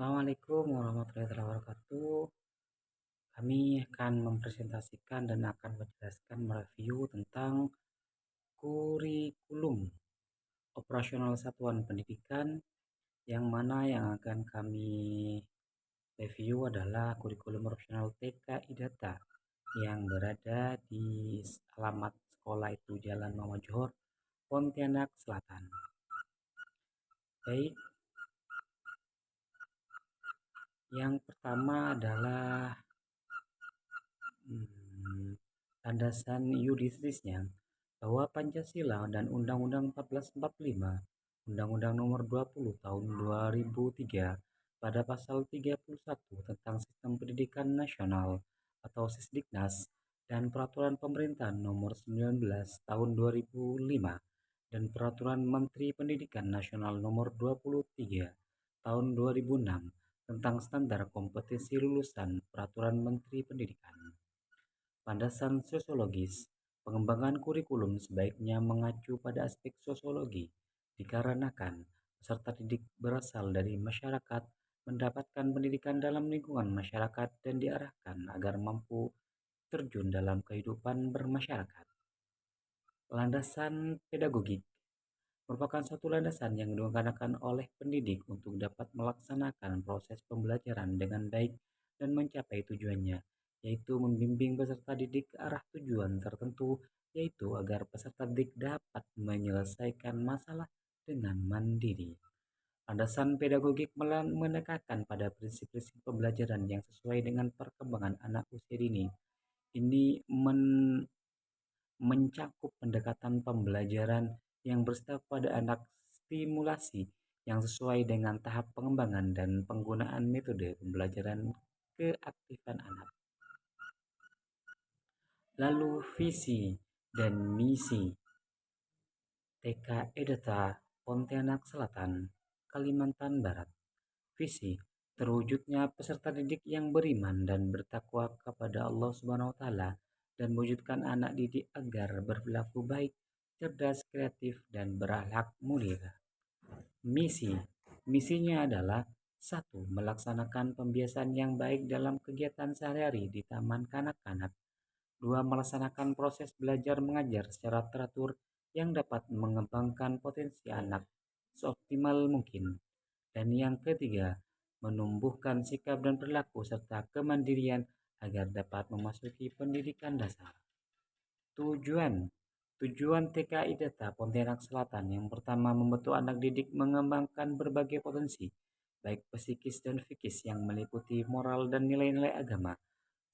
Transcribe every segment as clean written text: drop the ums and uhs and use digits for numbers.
Assalamualaikum warahmatullahi wabarakatuh. Kami akan mempresentasikan dan akan menjelaskan mereview tentang kurikulum operasional satuan pendidikan, yang mana yang akan kami review adalah kurikulum operasional TKI Data yang berada di alamat sekolah itu Jalan Muhammad Johor, Pontianak Selatan. Baik, yang pertama adalah landasan yuridisnya, bahwa Pancasila dan Undang-Undang 1445, Undang-Undang Nomor 20 Tahun 2003 pada pasal 31 tentang Sistem Pendidikan Nasional atau Sisdiknas, dan Peraturan Pemerintah Nomor 19 Tahun 2005 dan Peraturan Menteri Pendidikan Nasional Nomor 23 Tahun 2006 tentang standar kompetensi lulusan Peraturan Menteri Pendidikan. Landasan sosiologis, pengembangan kurikulum sebaiknya mengacu pada aspek sosiologi, dikarenakan peserta didik berasal dari masyarakat, mendapatkan pendidikan dalam lingkungan masyarakat dan diarahkan agar mampu terjun dalam kehidupan bermasyarakat. Landasan pedagogik merupakan suatu landasan yang digunakan oleh pendidik untuk dapat melaksanakan proses pembelajaran dengan baik dan mencapai tujuannya, yaitu membimbing peserta didik ke arah tujuan tertentu, yaitu agar peserta didik dapat menyelesaikan masalah dengan mandiri. Landasan pedagogik menekankan pada prinsip-prinsip pembelajaran yang sesuai dengan perkembangan anak usia dini. Ini mencakup pendekatan pembelajaran yang bersifat pada anak, stimulasi yang sesuai dengan tahap pengembangan, dan penggunaan metode pembelajaran keaktifan anak. Lalu visi dan misi TKI Data Pontianak Selatan, Kalimantan Barat. Visi: terwujudnya peserta didik yang beriman dan bertakwa kepada Allah Subhanahu wa taala dan mewujudkan anak didik agar berperilaku baik, cerdas, kreatif, dan berakhlak mulia. Misinya adalah: 1. Melaksanakan pembiasaan yang baik dalam kegiatan sehari-hari di taman kanak-kanak. 2. Melaksanakan proses belajar mengajar secara teratur yang dapat mengembangkan potensi anak seoptimal mungkin. Dan yang ketiga, menumbuhkan sikap dan perilaku serta kemandirian agar dapat memasuki pendidikan dasar. Tujuan TKI Data Pontianak Selatan: yang pertama, membantu anak didik mengembangkan berbagai potensi, baik psikis dan fikis, yang meliputi moral dan nilai-nilai agama,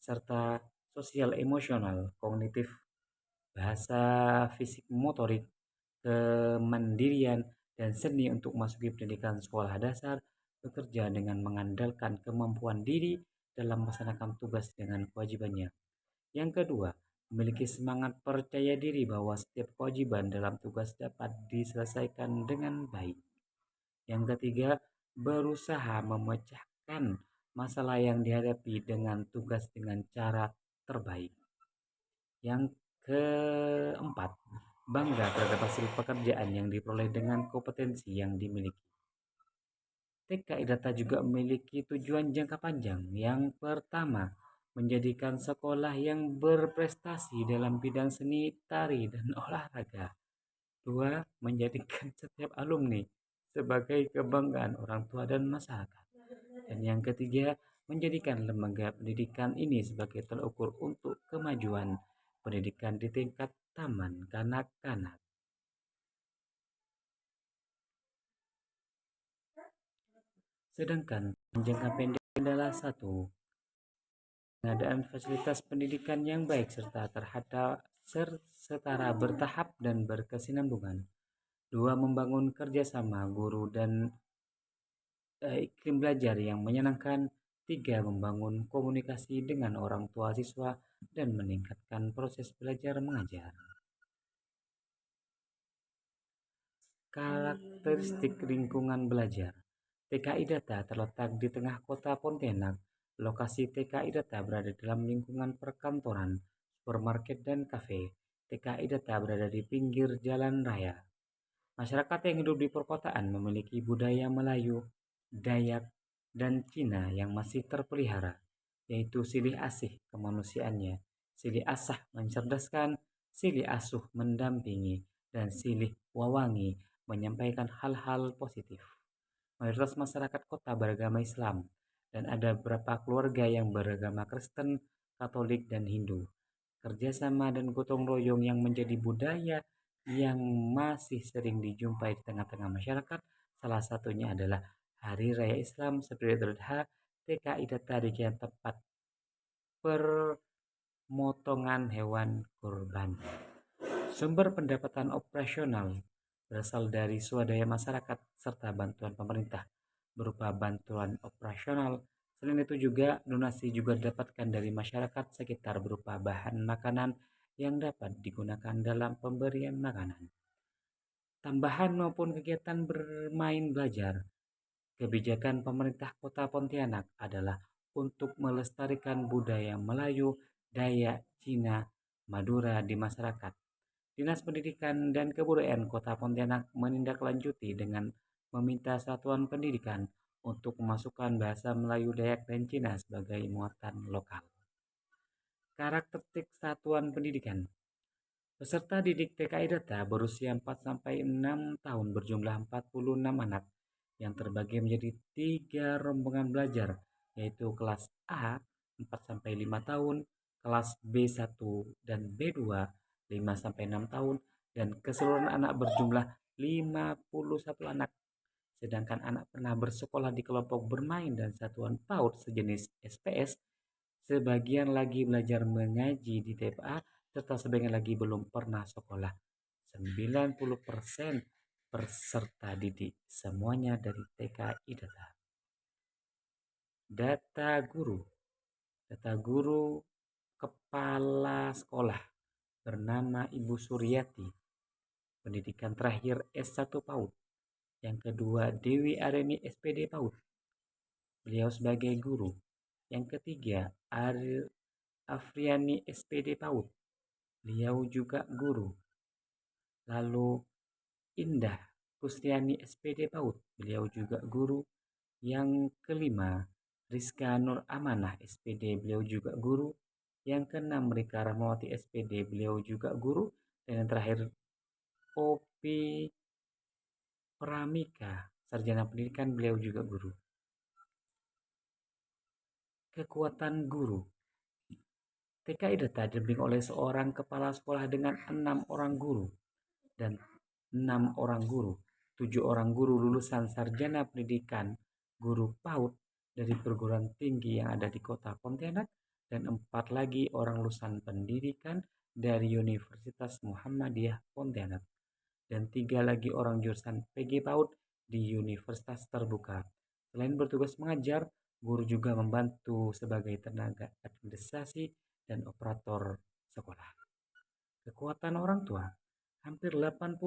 serta sosial, emosional, kognitif, bahasa, fisik, motorik, kemandirian, dan seni untuk masuki pendidikan sekolah dasar, bekerja dengan mengandalkan kemampuan diri dalam melaksanakan tugas dengan kewajibannya. Yang kedua, memiliki semangat percaya diri bahwa setiap kewajiban dalam tugas dapat diselesaikan dengan baik. Yang ketiga, berusaha memecahkan masalah yang dihadapi dengan tugas dengan cara terbaik. Yang keempat, bangga terhadap hasil pekerjaan yang diperoleh dengan kompetensi yang dimiliki. TKI Data juga memiliki tujuan jangka panjang. Yang pertama, menjadikan sekolah yang berprestasi dalam bidang seni, tari, dan olahraga. 2. Menjadikan setiap alumni sebagai kebanggaan orang tua dan masyarakat. Dan yang ketiga, menjadikan lembaga pendidikan ini sebagai tolak ukur untuk kemajuan pendidikan di tingkat taman kanak-kanak. Sedangkan jangka pendek adalah 1. Pengadaan fasilitas pendidikan yang baik serta setara, bertahap, dan berkesinambungan. 2. Membangun kerjasama guru dan iklim belajar yang menyenangkan. 3. Membangun komunikasi dengan orang tua siswa dan meningkatkan proses belajar mengajar. Karakteristik lingkungan belajar. TKI Data terletak di tengah kota Pontianak. Lokasi TKI Data berada dalam lingkungan perkantoran, supermarket, dan kafe. TKI Data berada di pinggir jalan raya. Masyarakat yang hidup di perkotaan memiliki budaya Melayu, Dayak, dan Cina yang masih terpelihara, yaitu silih asih kemanusiaannya, silih asah mencerdaskan, silih asuh mendampingi, dan silih wawangi menyampaikan hal-hal positif. Mayoritas masyarakat kota beragama Islam, dan ada beberapa keluarga yang beragama Kristen, Katolik, dan Hindu. Kerjasama dan gotong royong yang menjadi budaya yang masih sering dijumpai di tengah-tengah masyarakat. Salah satunya adalah Hari Raya Islam seperti Idul Adha, TKI Tadi yang tempat pemotongan hewan kurban. Sumber pendapatan operasional berasal dari swadaya masyarakat serta bantuan pemerintah berupa bantuan operasional. Selain itu juga donasi juga didapatkan dari masyarakat sekitar berupa bahan makanan yang dapat digunakan dalam pemberian makanan, tambahan maupun kegiatan bermain belajar. Kebijakan pemerintah Kota Pontianak adalah untuk melestarikan budaya Melayu, Dayak, Cina, Madura di masyarakat. Dinas Pendidikan dan Kebudayaan Kota Pontianak menindaklanjuti dengan meminta satuan pendidikan untuk memasukkan bahasa Melayu, Dayak, dan Cina sebagai muatan lokal. Karakteristik satuan pendidikan. Peserta didik TKI Data berusia 4-6 tahun berjumlah 46 anak yang terbagi menjadi 3 rombongan belajar, yaitu kelas A 4-5 tahun, kelas B1 dan B2 5-6 tahun, dan keseluruhan anak berjumlah 51 anak. Sedangkan anak pernah bersekolah di kelompok bermain dan satuan PAUD sejenis SPS, sebagian lagi belajar mengaji di TPA, serta sebagian lagi belum pernah sekolah. 90% peserta didik semuanya dari TKI Data. Data guru. Data guru kepala sekolah bernama Ibu Suryati. Pendidikan terakhir S1 PAUD. Yang kedua Dewi Areni SPD PAUD. Beliau sebagai guru. Yang ketiga Afriani SPD PAUD. Beliau juga guru. Lalu Indah Kustiani SPD PAUD. Beliau juga guru. Yang kelima Rizka Nur Amanah SPD. Beliau juga guru. Yang keenam Rika Rahmawati SPD. Beliau juga guru. Dan yang terakhir Popi Pramika, sarjana pendidikan, beliau juga guru. Kekuatan guru. TKI Data dibimbing oleh seorang kepala sekolah dengan 6 orang guru dan 6 orang guru. 7 orang guru lulusan sarjana pendidikan guru PAUD dari perguruan tinggi yang ada di kota Pontianak, dan 4 lagi orang lulusan pendidikan dari Universitas Muhammadiyah Pontianak, dan 3 lagi orang jurusan PG PAUD di Universitas Terbuka. Selain bertugas mengajar, guru juga membantu sebagai tenaga administrasi dan operator sekolah. Kekuatan orang tua. Hampir 80%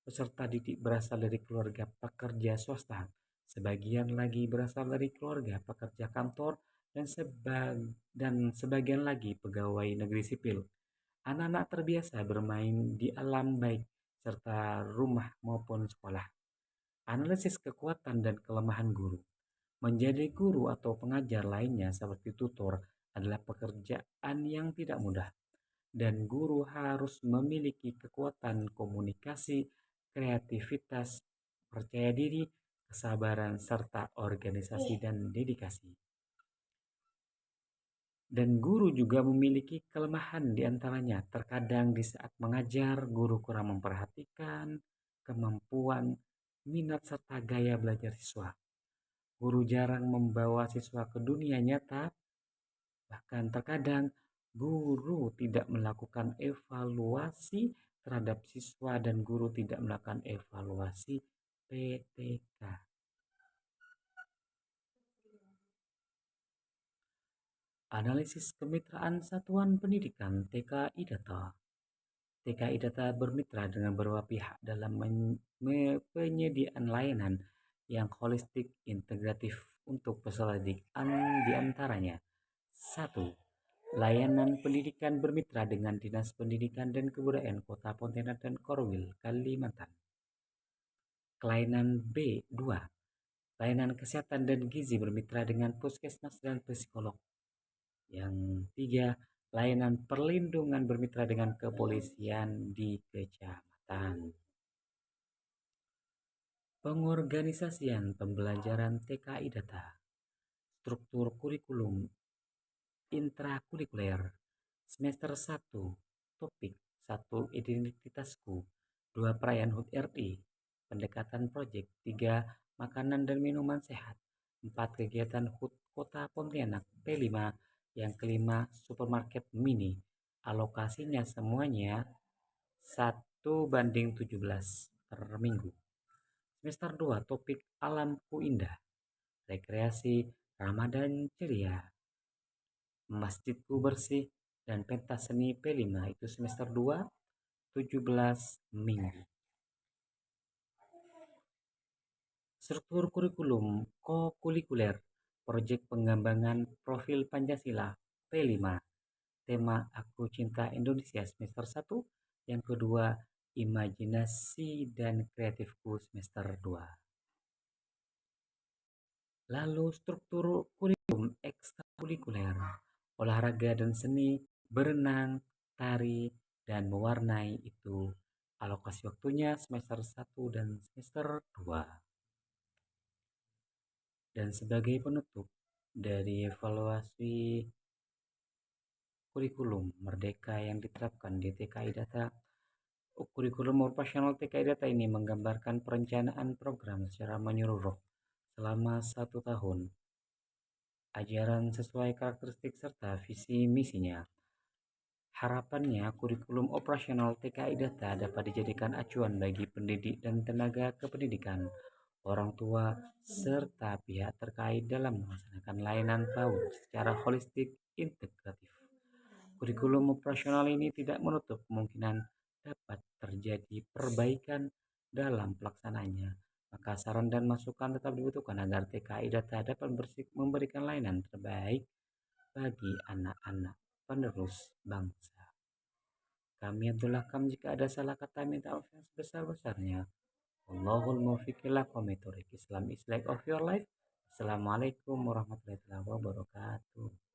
peserta didik berasal dari keluarga pekerja swasta. Sebagian lagi berasal dari keluarga pekerja kantor dan sebagian lagi pegawai negeri sipil. Anak-anak terbiasa bermain di alam baik serta rumah maupun sekolah. Analisis kekuatan dan kelemahan guru. Menjadi guru atau pengajar lainnya seperti tutor adalah pekerjaan yang tidak mudah, dan guru harus memiliki kekuatan komunikasi, kreativitas, percaya diri, kesabaran, serta organisasi dan dedikasi. Dan guru juga memiliki kelemahan diantaranya. Terkadang di saat mengajar, guru kurang memperhatikan kemampuan, minat, serta gaya belajar siswa. Guru jarang membawa siswa ke dunia nyata. Bahkan terkadang guru tidak melakukan evaluasi terhadap siswa dan guru tidak melakukan evaluasi PTK. Analisis kemitraan satuan pendidikan TKI Data. TKI Data bermitra dengan beberapa pihak dalam penyediaan layanan yang holistik integratif untuk peserta didik, di antaranya 1. Layanan pendidikan bermitra dengan Dinas Pendidikan dan Kebudayaan Kota Pontianak dan Korwil, Kalimantan. Kelainan B2. Layanan kesehatan dan gizi bermitra dengan puskesmas dan psikolog. Yang tiga, layanan perlindungan bermitra dengan kepolisian di kecamatan. Pengorganisasian pembelajaran TKI data, struktur kurikulum intrakurikuler, semester satu, topik satu, identitasku, 2, perayaan HUT RI, pendekatan proyek, 3, makanan dan minuman sehat, 4, kegiatan HUT Kota Pontianak, P5, yang kelima, supermarket mini, alokasinya semuanya 1:17 per minggu. Semester 2, topik alamku indah, rekreasi, Ramadan ceria, masjidku bersih, dan pentas seni P5 itu semester 2, 17 minggu. Struktur kurikulum kokulikuler, proyek pengembangan profil Pancasila P5, tema Aku Cinta Indonesia semester 1, yang kedua imajinasi dan kreatifku semester 2. Lalu struktur kurikulum ekstrakurikuler, olahraga dan seni, berenang, tari, dan mewarnai itu alokasi waktunya semester 1 dan semester 2. Dan sebagai penutup dari evaluasi kurikulum merdeka yang diterapkan di TKI Data, kurikulum operasional TKI Data ini menggambarkan perencanaan program secara menyeluruh selama 1 tahun, ajaran sesuai karakteristik serta visi misinya. Harapannya, kurikulum operasional TKI Data dapat dijadikan acuan bagi pendidik dan tenaga kependidikan, orang tua, serta pihak terkait dalam melaksanakan layanan PAUD secara holistik integratif. Kurikulum operasional ini tidak menutup kemungkinan dapat terjadi perbaikan dalam pelaksanaannya. Maka saran dan masukan tetap dibutuhkan agar TKI Data dapat memberikan layanan terbaik bagi anak-anak penerus bangsa. Kami Abdullah Kam, jika ada salah kata minta maaf yang sebesar-besarnya. Allahul muwaffiq ila aqwamit thoriq. Islam is like of your life. Assalamualaikum warahmatullahi wabarakatuh.